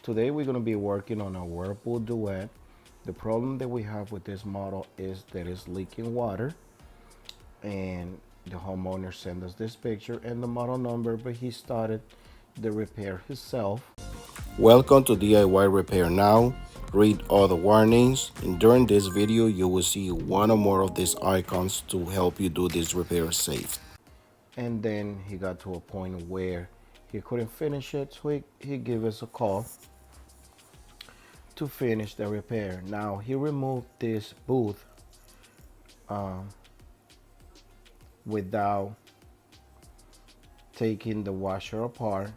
Today we're going to be working on a Whirlpool Duet. The problem that we have with this model is that it's leaking water, and the homeowner sent us this picture and the model number, but he started the repair himself. Welcome to DIY Repair Now. Read all the warnings, and during this video you will see one or more of these icons to help you do this repair safe. And then he got to a point where he couldn't finish it, so he gave us a call to finish the repair. Now he removed this booth without taking the washer apart.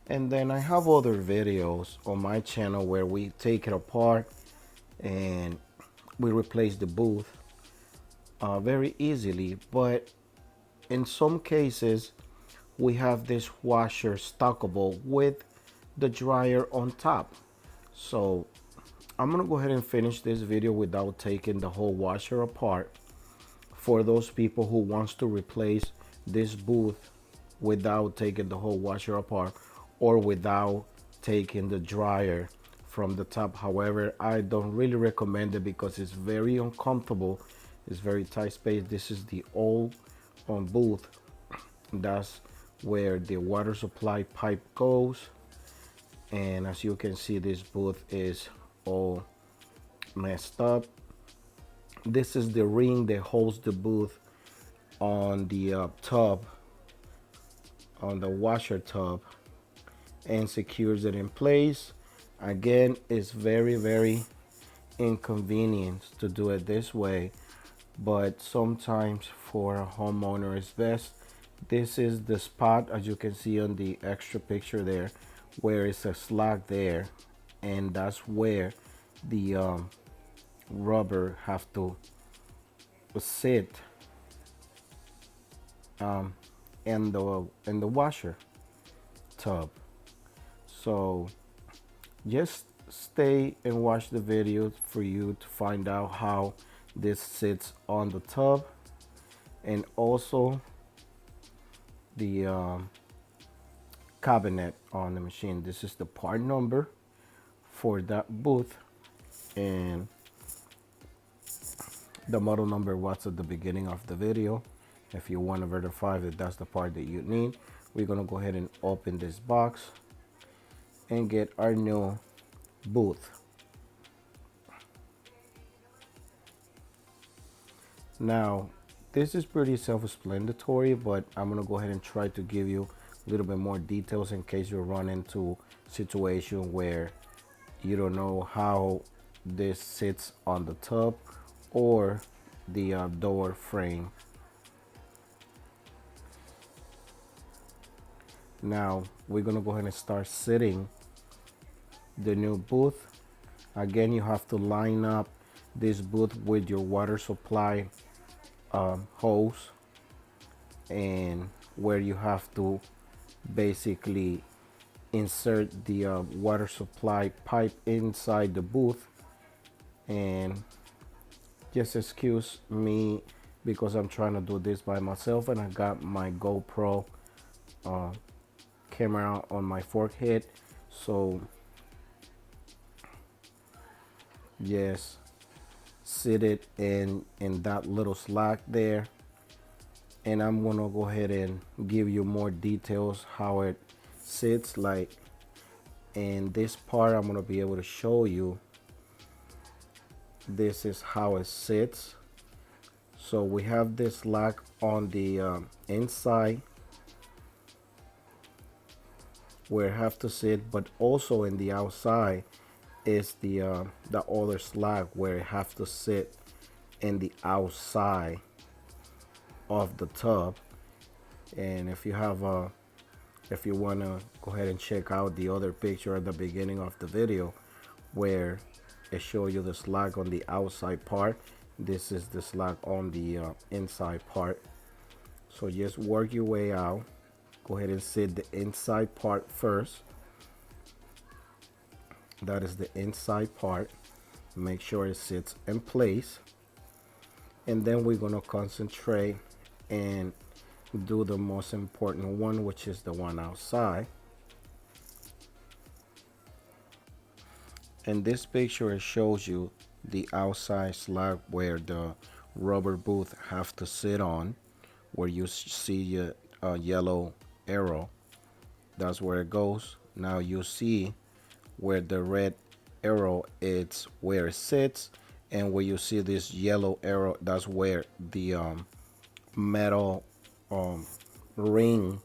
And then I have other videos on my channel where we take it apart and we replace the booth very easily. But in some cases we have this washer stackable with the dryer on top. So I'm gonna go ahead and finish this video without taking the whole washer apart for those people who wants to replace this booth without taking the whole washer apart or without taking the dryer from the top. However, I don't really recommend it because it's very uncomfortable. It's very tight space. This is the old booth. That's where the water supply pipe goes, and as you can see, this booth is all messed up. This is the ring that holds the booth on the tub, on the washer tub, and secures it in place. Again, it's very inconvenient to do it this way, but sometimes for a homeowner it's best. This is the spot, as you can see on the extra picture there, where it's a slack there, and that's where the rubber have to sit in the washer tub. So just stay and watch the video for you to find out how this sits on the tub, and also the cabinet on the machine. This is the part number for that booth, and the model number was at the beginning of the video. If you want to verify that that's the part that you need, we're going to go ahead and open this box and get our new booth. Now this is pretty self-explanatory, but I'm gonna go ahead and try to give you a little bit more details in case you run into a situation where you don't know how this sits on the tub or the door frame. Now we're gonna go ahead and start sitting the new booth. Again, you have to line up this booth with your water supply hose, and where you have to basically insert the water supply pipe inside the booth. And just excuse me because I'm trying to do this by myself, and I got my GoPro camera on my forehead, so yes, sit it in that little slack there, and I'm gonna go ahead and give you more details how it sits like. In this part I'm gonna be able to show you this is how it sits. So we have this slack on the inside where it have to sit, but also in the outside is the other slack where it have to sit in the outside of the tub. And if you have if you want to go ahead and check out the other picture at the beginning of the video where it shows you the slack on the outside part, this is the slack on the inside part. So just work your way out. Go ahead and sit the inside part first. That is the inside part. Make sure it sits in place, and then we're going to concentrate and do the most important one, which is the one outside. In this picture, it shows you the outside slab where the rubber boot have to sit on, where you see a yellow arrow. That's where it goes. Now you see where the red arrow, it's where it sits, and where you see this yellow arrow, that's where the metal um, ring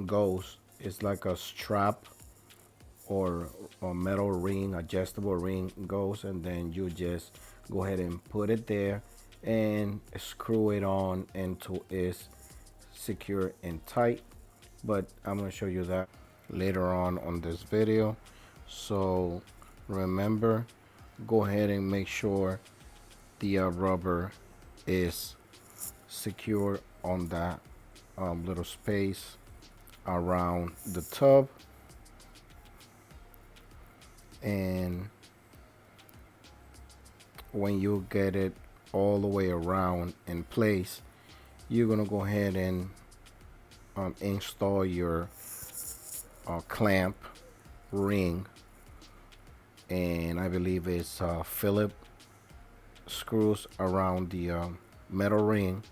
goes. It's like a strap or a metal ring, adjustable ring goes, and then you just go ahead and put it there and screw it on until it's secure and tight. But I'm going to show you that later on this video. So remember, go ahead and make sure the rubber is secure on that little space around the tub. And when you get it all the way around in place, you're gonna go ahead and install your clamp ring, and I believe it's Phillips screws around the metal ring,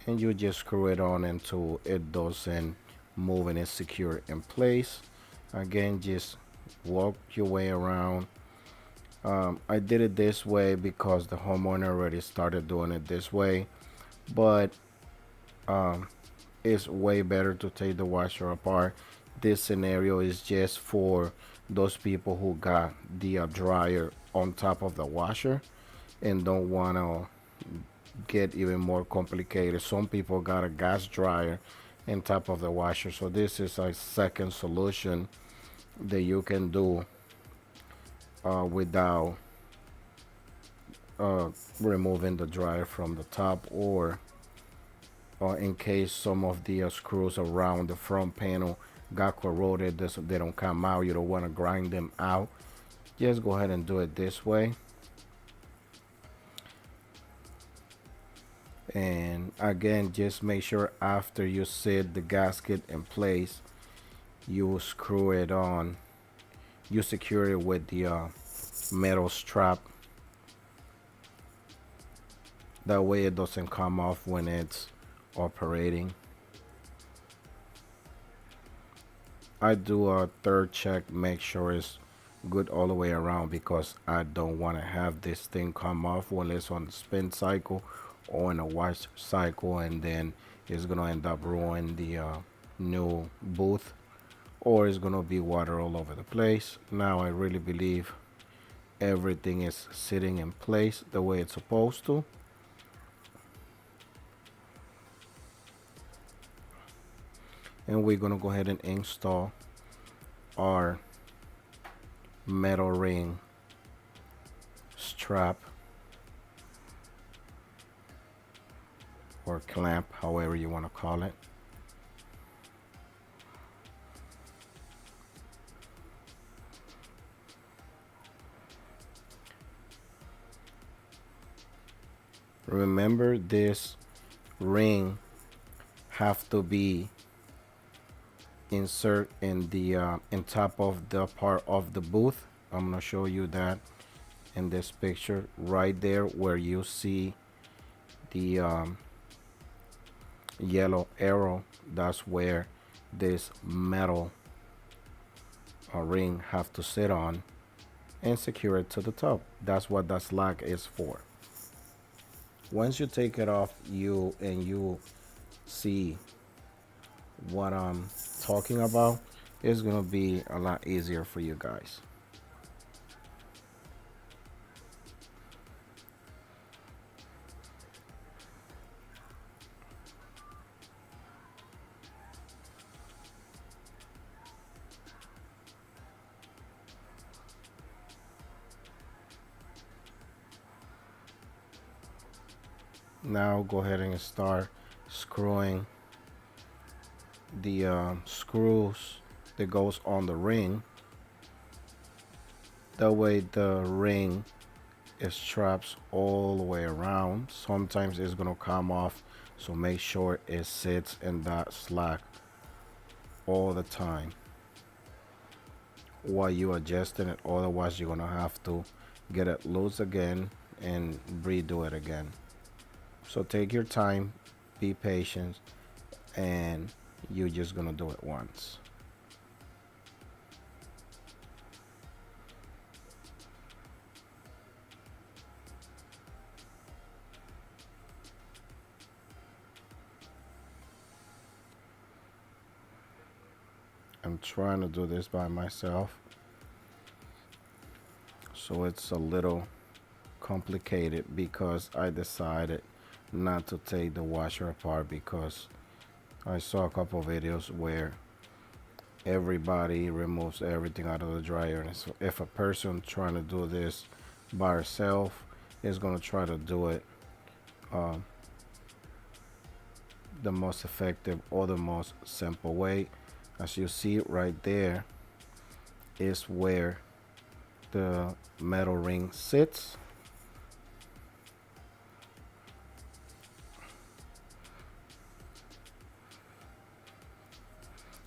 and you just screw it on until it doesn't move and it's secure in place. Again, just walk your way around. I did it this way because the homeowner already started doing it this way, but it's way better to take the washer apart. This scenario is just for those people who got the dryer on top of the washer and don't want to get even more complicated. Some people got a gas dryer on top of the washer, so this is a second solution that you can do without removing the dryer from the top, or in case some of the screws around the front panel got corroded, they don't come out, you don't want to grind them out, just go ahead and do it this way. And again, just make sure after you set the gasket in place, you screw it on, you secure it with the metal strap. That way it doesn't come off when it's operating. I do a third check, make sure it's good all the way around, because I don't want to have this thing come off when it's on the spin cycle or in a wash cycle, and then it's gonna end up ruining the new booth, or it's gonna be water all over the place. Now I really believe everything is sitting in place the way it's supposed to. And we're gonna go ahead and install our metal ring strap or clamp, however you want to call it. Remember, this ring have to be insert in the in top of the part of the booth. I'm gonna show you that in this picture right there, where you see the yellow arrow. That's where this metal ring have to sit on and secure it to the top. That's what that slack is for. Once you take it off, you see what I'm talking about, it's gonna be a lot easier for you guys. Now go ahead and start screwing the screws that goes on the ring. That way the ring is straps all the way around. Sometimes it's gonna come off, so make sure it sits in that slack all the time. while you adjusting it, otherwise you're gonna have to get it loose again and redo it again. So take your time, be patient, and you're just gonna do it once. I'm trying to do this by myself, so it's a little complicated because I decided not to take the washer apart, because I saw a couple of videos where everybody removes everything out of the dryer, and if a person trying to do this by herself is going to try to do it um, the most effective or the most simple way. As you see right there is where the metal ring sits.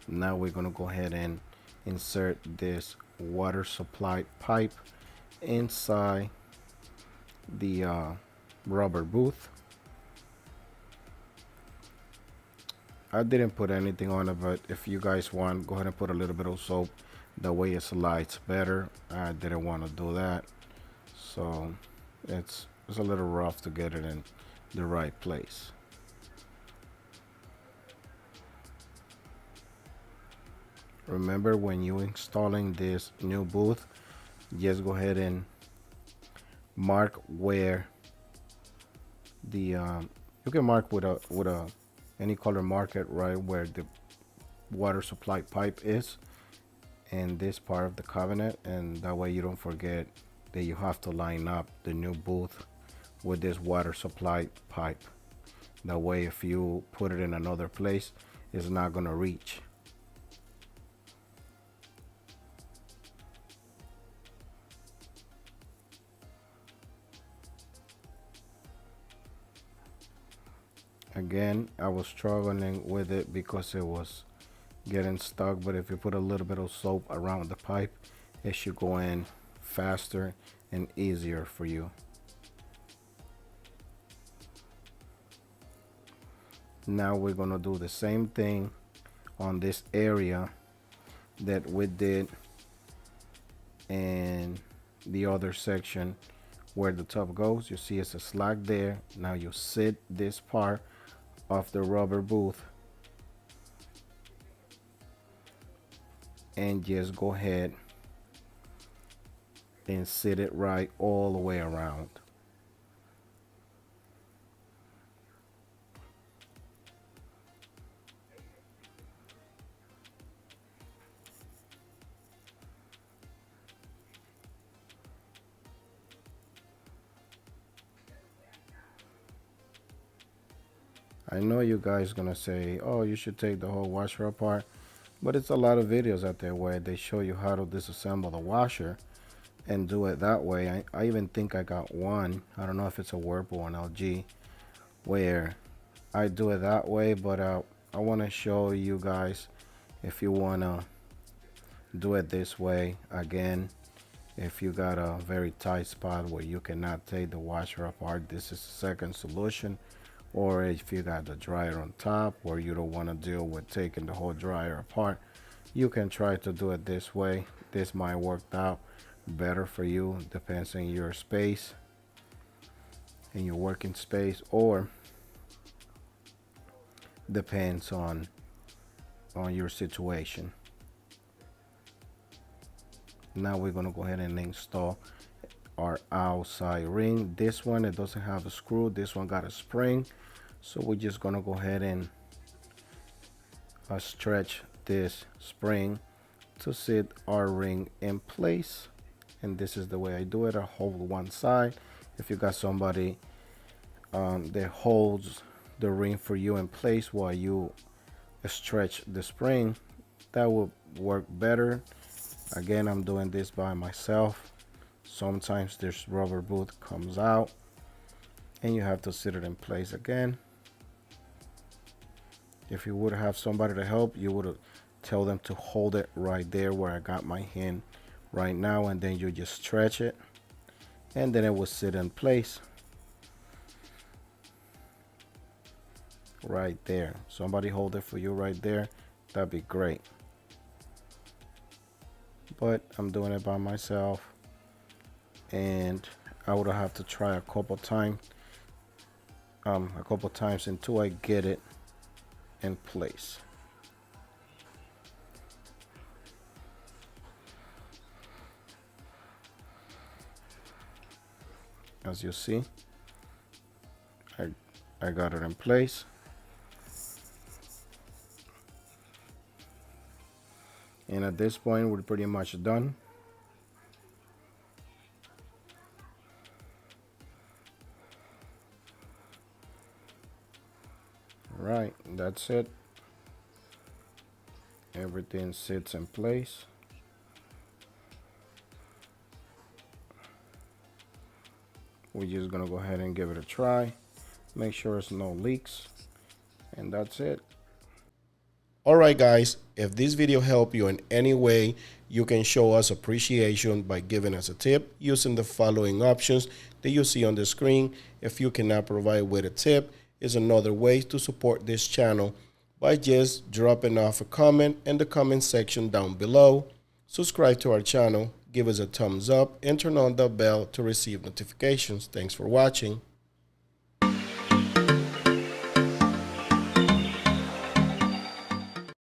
Now we're going to go ahead and insert this water supply pipe inside the rubber booth. I didn't put anything on it, but if you guys want, go ahead and put a little bit of soap. That way it slides better. I didn't want to do that, so it's a little rough to get it in the right place. Remember, when you installing this new booth, just go ahead and mark where the you can mark with a any color marker right where the water supply pipe is in this part of the cabinet, and that way you don't forget that you have to line up the new booth with this water supply pipe. That way if you put it in another place, it's not gonna reach. Again, I was struggling with it because it was getting stuck, but if you put a little bit of soap around the pipe, it should go in faster and easier for you. Now we're gonna do the same thing on this area that we did in the other section where the tub goes. You see it's a slack there. Now you sit this part of the rubber booth and just go ahead and sit it right all the way around. I know you guys gonna say, oh, you should take the whole washer apart, but it's a lot of videos out there where they show you how to disassemble the washer and do it that way. I even think I got one, I don't know if it's a Whirlpool or an LG, where I do it that way, but I want to show you guys if you want to do it this way. Again, if you got a very tight spot where you cannot take the washer apart, this is the second solution. Or if you got the dryer on top where you don't want to deal with taking the whole dryer apart, you can try to do it this way. This might work out better for you, depends on your space, in your working space, or depends on your situation. Now we're gonna go ahead and install our outside ring. This one, it doesn't have a screw, this one got a spring, so we're just gonna go ahead and stretch this spring to sit our ring in place. And this is the way I do it. I hold one side. If you got somebody that holds the ring for you in place while you stretch the spring, that will work better. Again, I'm doing this by myself. Sometimes this rubber boot comes out and you have to sit it in place again. If you would have somebody to help, you would tell them to hold it right there where I got my hand right now, and then you just stretch it, and then it will sit in place right there. Somebody hold it for you right there. That'd be great. But I'm doing it by myself, and I would have to try a couple times until I get it in place. As you see, I got it in place. And at this point, we're pretty much done. Right, that's it. Everything sits in place. We're just gonna go ahead and give it a try. Make sure there's no leaks, and that's it. Alright guys, if this video helped you in any way, you can show us appreciation by giving us a tip using the following options that you see on the screen. If you cannot provide with a tip, is another way to support this channel by just dropping off a comment in the comment section down below. Subscribe to our channel, give us a thumbs up, and turn on the bell to receive notifications. Thanks for watching.